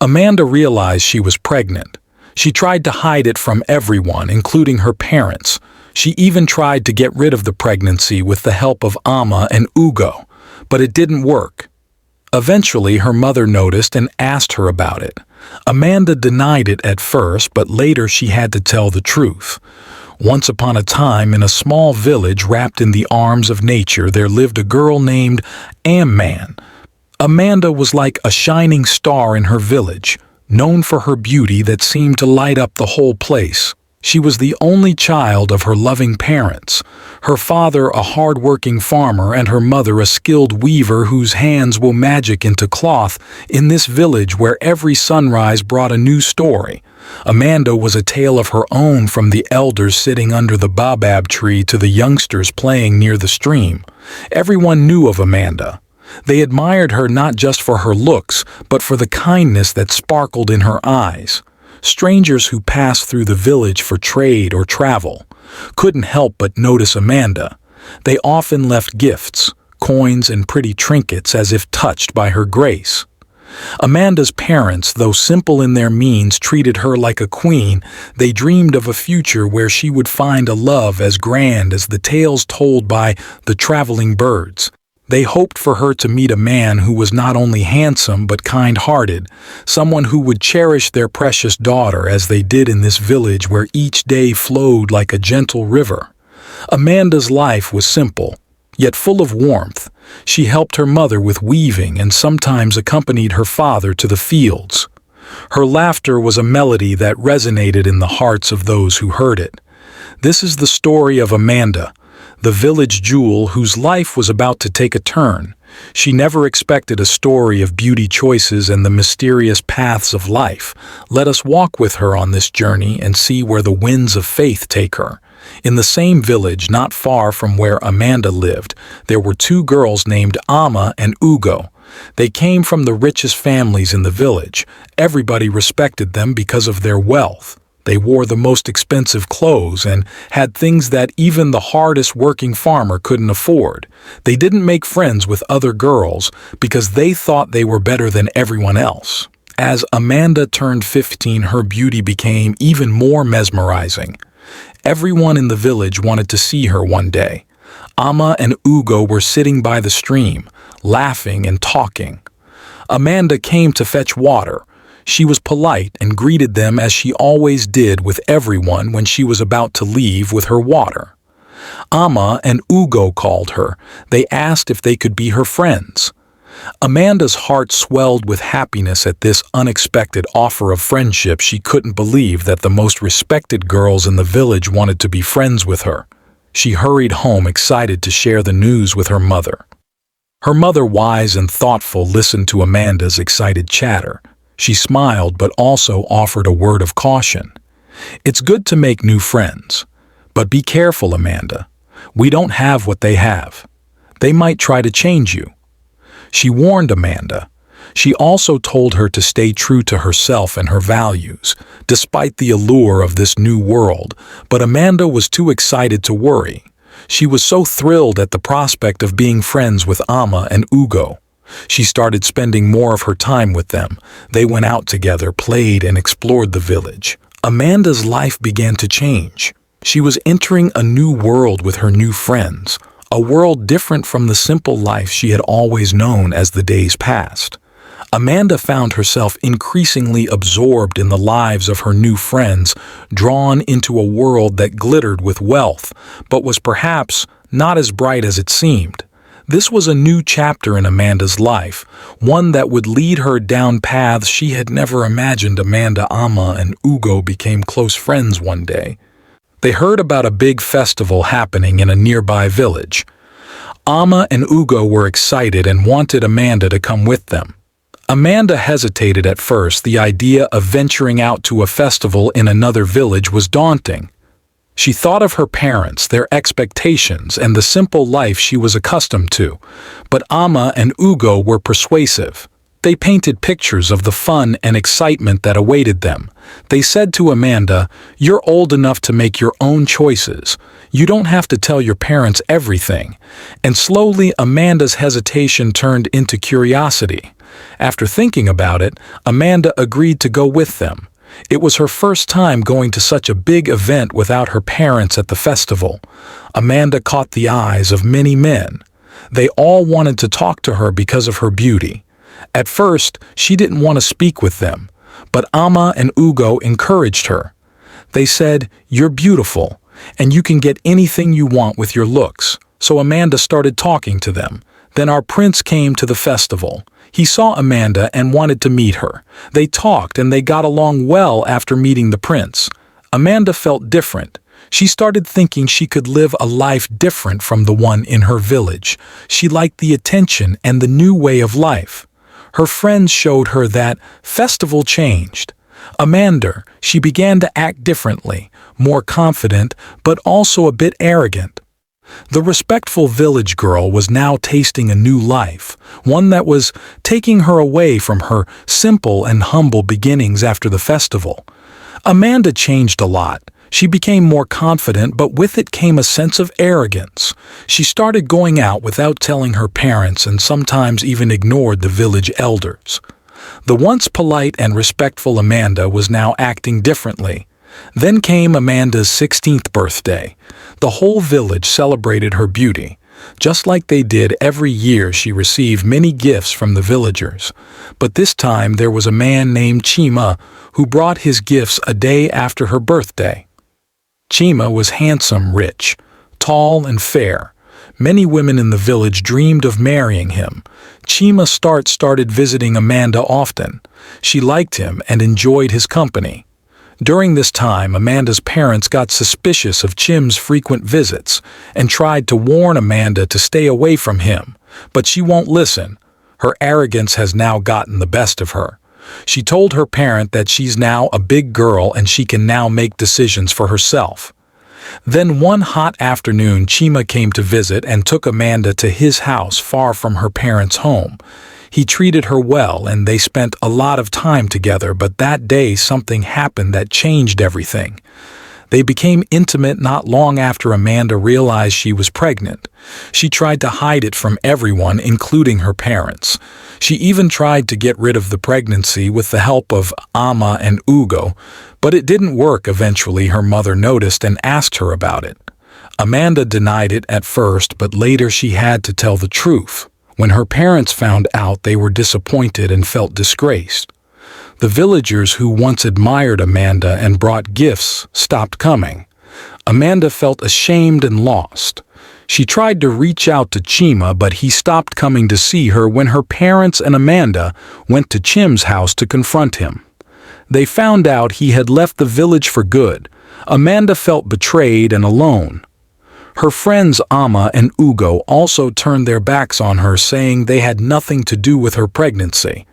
Amanda realized she was pregnant. She tried to hide it from everyone, including her parents. She even tried to get rid of the pregnancy with the help of Amma and Ugo, but it didn't work. Eventually, her mother noticed and asked her about it. Amanda denied it at first, but later she had to tell the truth. Once upon a time, in a small village wrapped in the arms of nature, there lived a girl named Amanda. Amanda was like a shining star in her village, known for her beauty that seemed to light up the whole place. She was the only child of her loving parents, her father a hard-working farmer and her mother a skilled weaver whose hands wove magic into cloth. In this village where every sunrise brought a new story, Amanda was a tale of her own, from the elders sitting under the baobab tree to the youngsters playing near the stream. Everyone knew of Amanda. They admired her not just for her looks, but for the kindness that sparkled in her eyes. Strangers who passed through the village for trade or travel couldn't help but notice Amanda. They often left gifts, coins, and pretty trinkets as if touched by her grace. Amanda's parents, though simple in their means, treated her like a queen. They dreamed of a future where she would find a love as grand as the tales told by the traveling birds. They hoped for her to meet a man who was not only handsome but kind-hearted, someone who would cherish their precious daughter as they did in this village where each day flowed like a gentle river. Amanda's life was simple, yet full of warmth. She helped her mother with weaving and sometimes accompanied her father to the fields. Her laughter was a melody that resonated in the hearts of those who heard it. This is the story of Amanda, the village jewel whose life was about to take a turn. She never expected a story of beauty choices and the mysterious paths of life. Let us walk with her on this journey and see where the winds of faith take her. In the same village, not far from where Amanda lived, there were two girls named Amma and Ugo. They came from the richest families in the village. Everybody respected them because of their wealth. They wore the most expensive clothes and had things that even the hardest working farmer couldn't afford. They didn't make friends with other girls because they thought they were better than everyone else. As Amanda turned 15, her beauty became even more mesmerizing. Everyone in the village wanted to see her one day. Amma and Ugo were sitting by the stream, laughing and talking. Amanda came to fetch water. She was polite and greeted them as she always did with everyone when she was about to leave with her water. Amma and Ugo called her. They asked if they could be her friends. Amanda's heart swelled with happiness at this unexpected offer of friendship. She couldn't believe that the most respected girls in the village wanted to be friends with her. She hurried home, excited to share the news with her mother. Her mother, wise and thoughtful, listened to Amanda's excited chatter. She smiled but also offered a word of caution. "It's good to make new friends, but be careful, Amanda. We don't have what they have. They might try to change you." She warned Amanda. She also told her to stay true to herself and her values, despite the allure of this new world. But Amanda was too excited to worry. She was so thrilled at the prospect of being friends with Amma and Ugo. She started spending more of her time with them. They went out together, played, and explored the village. Amanda's life began to change. She was entering a new world with her new friends, a world different from the simple life she had always known as the days passed. Amanda found herself increasingly absorbed in the lives of her new friends, drawn into a world that glittered with wealth, but was perhaps not as bright as it seemed. This was a new chapter in Amanda's life, one that would lead her down paths she had never imagined. Amanda, Amma, and Ugo became close friends one day. They heard about a big festival happening in a nearby village. Amma and Ugo were excited and wanted Amanda to come with them. Amanda hesitated at first. The idea of venturing out to a festival in another village was daunting. She thought of her parents, their expectations, and the simple life she was accustomed to. But Amma and Ugo were persuasive. They painted pictures of the fun and excitement that awaited them. They said to Amanda, "You're old enough to make your own choices. You don't have to tell your parents everything." And slowly, Amanda's hesitation turned into curiosity. After thinking about it, Amanda agreed to go with them. It was her first time going to such a big event without her parents at the festival. Amanda caught the eyes of many men. They all wanted to talk to her because of her beauty. At first, she didn't want to speak with them, but Amma and Ugo encouraged her. They said, "You're beautiful, and you can get anything you want with your looks." So Amanda started talking to them. Then our prince came to the festival. He saw Amanda and wanted to meet her. They talked and they got along well after meeting the prince. Amanda felt different. She started thinking she could live a life different from the one in her village. She liked the attention and the new way of life. Her friends showed her that festival changed. Amanda, she began to act differently, more confident, but also a bit arrogant. The respectful village girl was now tasting a new life, one that was taking her away from her simple and humble beginnings after the festival. Amanda changed a lot. She became more confident, but with it came a sense of arrogance. She started going out without telling her parents and sometimes even ignored the village elders. The once polite and respectful Amanda was now acting differently. Then came Amanda's 16th birthday. The whole village celebrated her beauty. Just like they did every year, she received many gifts from the villagers. But this time there was a man named Chima who brought his gifts a day after her birthday. Chima was handsome, rich, tall, and fair. Many women in the village dreamed of marrying him. Chima started visiting Amanda often. She liked him and enjoyed his company. During this time, Amanda's parents got suspicious of Chim's frequent visits and tried to warn Amanda to stay away from him, but she won't listen. Her arrogance has now gotten the best of her. She told her parent that she's now a big girl and she can now make decisions for herself. Then one hot afternoon, Chima came to visit and took Amanda to his house far from her parents' home. He treated her well and they spent a lot of time together, but that day something happened that changed everything. They became intimate not long after Amanda realized she was pregnant. She tried to hide it from everyone, including her parents. She even tried to get rid of the pregnancy with the help of Amma and Ugo, but it didn't work. Eventually, her mother noticed and asked her about it. Amanda denied it at first, but later she had to tell the truth. When her parents found out, they were disappointed and felt disgraced. The villagers who once admired Amanda and brought gifts stopped coming. Amanda felt ashamed and lost. She tried to reach out to Chima, but he stopped coming to see her when her parents and Amanda went to Chim's house to confront him. They found out he had left the village for good. Amanda felt betrayed and alone. Her friends Amma and Ugo also turned their backs on her, saying they had nothing to do with her pregnancy.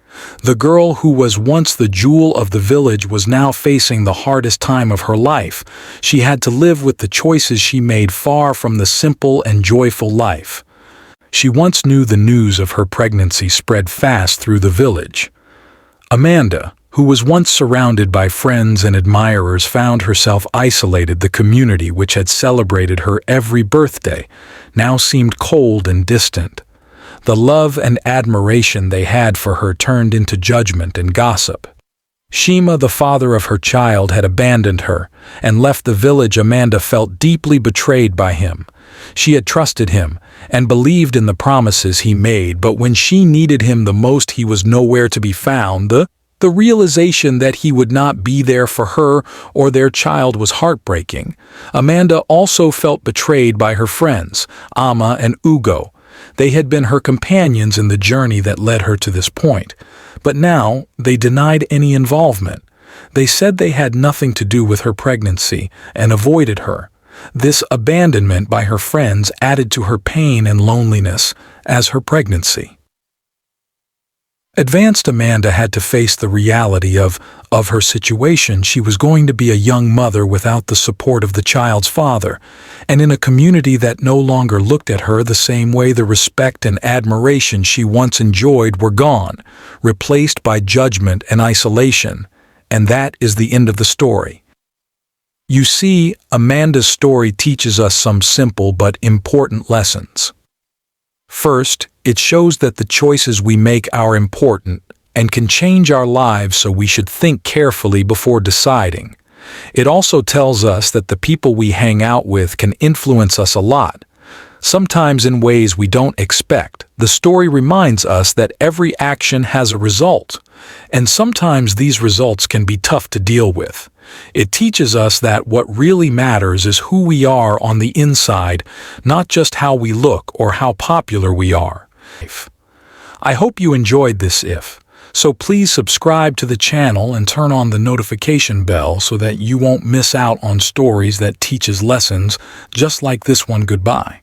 The girl who was once the jewel of the village was now facing the hardest time of her life. She had to live with the choices she made, far from the simple and joyful life. She once knew the news of her pregnancy spread fast through the village. Amanda, who was once surrounded by friends and admirers, found herself isolated. The community which had celebrated her every birthday now seemed cold and distant. The love and admiration they had for her turned into judgment and gossip. Chima, the father of her child, had abandoned her and left the village. Amanda felt deeply betrayed by him. She had trusted him and believed in the promises he made, but when she needed him the most, he was nowhere to be found. The realization that he would not be there for her or their child was heartbreaking. Amanda also felt betrayed by her friends, Amma and Ugo. They had been her companions in the journey that led her to this point, but now they denied any involvement. They said they had nothing to do with her pregnancy and avoided her. This abandonment by her friends added to her pain and loneliness as her pregnancy. Advanced Amanda had to face the reality of her situation. She was going to be a young mother without the support of the child's father, and in a community that no longer looked at her the same way. The respect and admiration she once enjoyed were gone, replaced by judgment and isolation. And that is the end of the story. You see, Amanda's story teaches us some simple but important lessons. First, it shows that the choices we make are important and can change our lives, so we should think carefully before deciding. It also tells us that the people we hang out with can influence us a lot, sometimes in ways we don't expect. The story reminds us that every action has a result, and sometimes these results can be tough to deal with. It teaches us that what really matters is who we are on the inside, not just how we look or how popular we are. I hope you enjoyed this so please subscribe to the channel and turn on the notification bell so that you won't miss out on stories that teaches lessons just like this one. Goodbye.